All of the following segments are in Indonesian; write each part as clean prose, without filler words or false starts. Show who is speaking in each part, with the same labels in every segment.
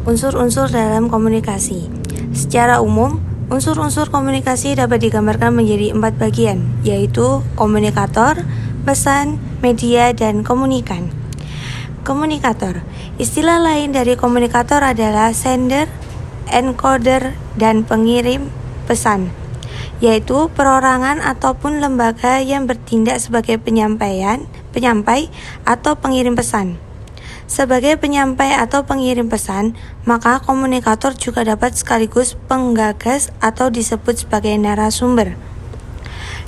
Speaker 1: Unsur-unsur dalam komunikasi. Secara umum, unsur-unsur komunikasi dapat digambarkan menjadi 4 bagian, yaitu komunikator, pesan, media, dan komunikan. Komunikator. Istilah lain dari komunikator adalah sender, encoder, dan pengirim pesan, yaitu perorangan ataupun lembaga yang bertindak sebagai penyampai atau pengirim pesan. Sebagai penyampai atau pengirim pesan, maka komunikator juga dapat sekaligus penggagas atau disebut sebagai narasumber.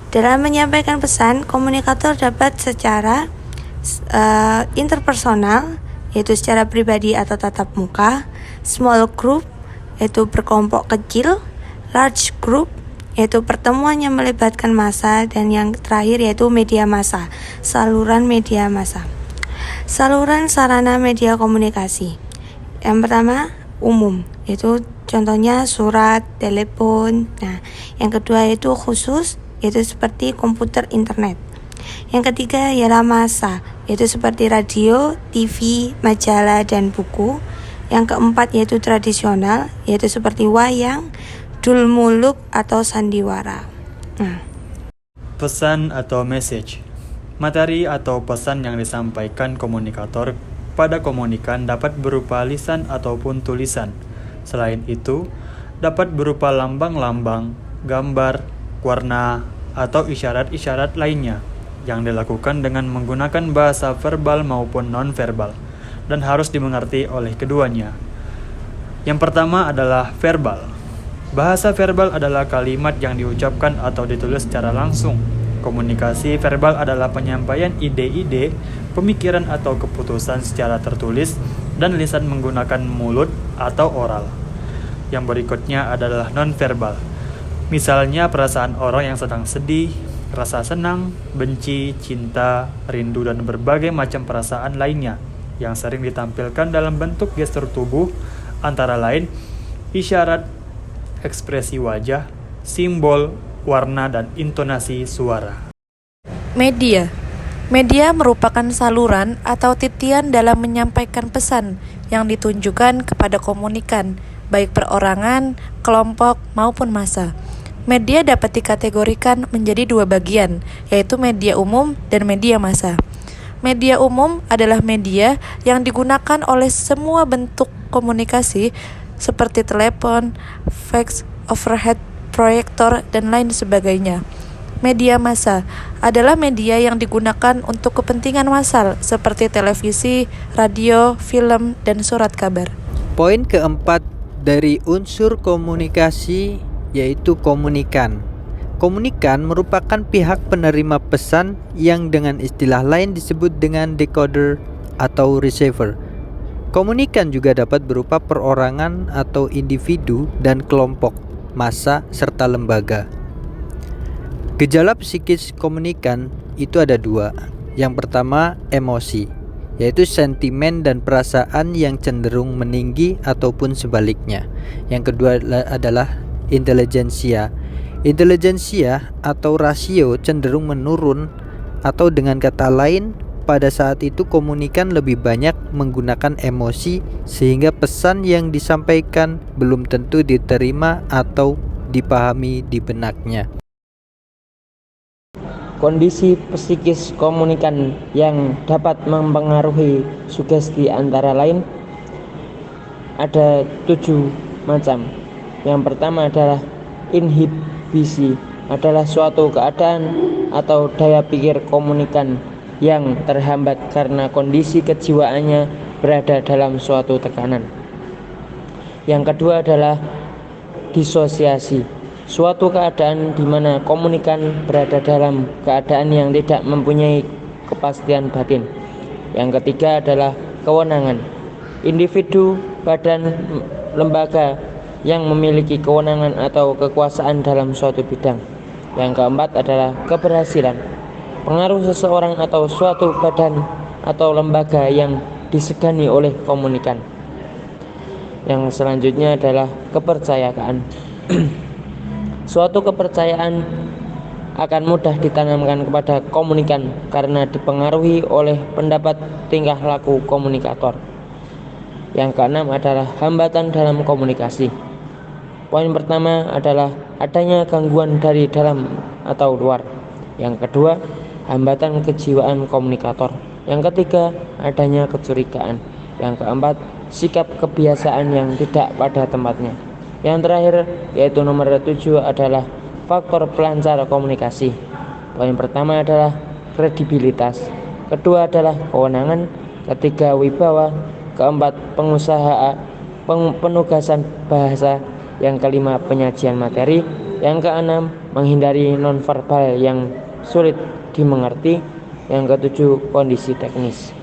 Speaker 1: Dalam menyampaikan pesan, komunikator dapat secara interpersonal, yaitu secara pribadi atau tatap muka, small group, yaitu berkelompok kecil, large group, yaitu pertemuan yang melibatkan massa, dan yang terakhir yaitu media massa, saluran media massa. Saluran sarana media komunikasi. Yang pertama, umum, yaitu contohnya surat, telepon. Nah, yang kedua yaitu khusus, yaitu seperti komputer, internet. Yang ketiga ialah massa, yaitu seperti radio, TV, majalah, dan buku. Yang keempat yaitu tradisional, yaitu seperti wayang, dul muluk, atau sandiwara.
Speaker 2: Pesan atau message. Materi atau pesan yang disampaikan komunikator pada komunikan dapat berupa lisan ataupun tulisan. Selain itu, dapat berupa lambang-lambang, gambar, warna, atau isyarat-isyarat lainnya yang dilakukan dengan menggunakan bahasa verbal maupun non-verbal dan harus dimengerti oleh keduanya. Yang pertama adalah verbal. Bahasa verbal adalah kalimat yang diucapkan atau ditulis secara langsung. Komunikasi verbal adalah penyampaian ide-ide, pemikiran atau keputusan secara tertulis dan lisan menggunakan mulut atau oral. Yang berikutnya adalah non-verbal. Misalnya perasaan orang yang sedang sedih, rasa senang, benci, cinta, rindu, dan berbagai macam perasaan lainnya yang sering ditampilkan dalam bentuk gestur tubuh, antara lain isyarat, ekspresi wajah, simbol, warna, dan intonasi suara.
Speaker 3: Media. Media merupakan saluran atau titian dalam menyampaikan pesan yang ditunjukkan kepada komunikan, baik perorangan, kelompok, maupun massa. Media dapat dikategorikan menjadi 2 bagian, yaitu media umum dan media massa. Media umum adalah media yang digunakan oleh semua bentuk komunikasi seperti telepon, fax, overhead proyektor, dan lain sebagainya. Media massa adalah media yang digunakan untuk kepentingan massal seperti televisi, radio, film, dan surat kabar.
Speaker 4: Poin keempat dari unsur komunikasi yaitu komunikan. Komunikan merupakan pihak penerima pesan yang dengan istilah lain disebut dengan decoder atau receiver. Komunikan juga dapat berupa perorangan atau individu dan kelompok, massa, serta lembaga. Gejala psikis komunikan itu ada 2. Yang pertama, emosi, yaitu sentimen dan perasaan yang cenderung meninggi ataupun sebaliknya. Yang kedua adalah intelijensia. Intelijensia atau rasio cenderung menurun, atau dengan kata lain, pada saat itu komunikan lebih banyak menggunakan emosi sehingga pesan yang disampaikan belum tentu diterima atau dipahami di benaknya.
Speaker 5: Kondisi psikis komunikan yang dapat mempengaruhi sugesti antara lain ada 7 macam. Yang pertama adalah inhibisi, adalah suatu keadaan atau daya pikir komunikan yang terhambat karena kondisi kejiwaannya berada dalam suatu tekanan. Yang kedua adalah disosiasi, suatu keadaan di mana komunikan berada dalam keadaan yang tidak mempunyai kepastian batin. Yang ketiga adalah kewenangan, individu, badan, lembaga yang memiliki kewenangan atau kekuasaan dalam suatu bidang. Yang keempat adalah keberhasilan, pengaruh seseorang atau suatu badan atau lembaga yang disegani oleh komunikan. Yang selanjutnya adalah kepercayaan. Suatu kepercayaan akan mudah ditanamkan kepada komunikan karena dipengaruhi oleh pendapat tingkah laku komunikator. Yang keenam adalah hambatan dalam komunikasi. Poin pertama adalah adanya gangguan dari dalam atau luar. Yang kedua, hambatan kejiwaan komunikator. Yang ketiga, adanya kecurigaan. Yang keempat, sikap kebiasaan yang tidak pada tempatnya. Yang terakhir, yaitu nomor 7 adalah faktor pelancar komunikasi. Poin pertama adalah kredibilitas. Kedua adalah kewenangan. Ketiga, wibawa. Keempat, penugasan bahasa. Yang kelima, penyajian materi. Yang keenam, menghindari nonverbal yang sulit dimengerti. Yang ketujuh, kondisi teknis.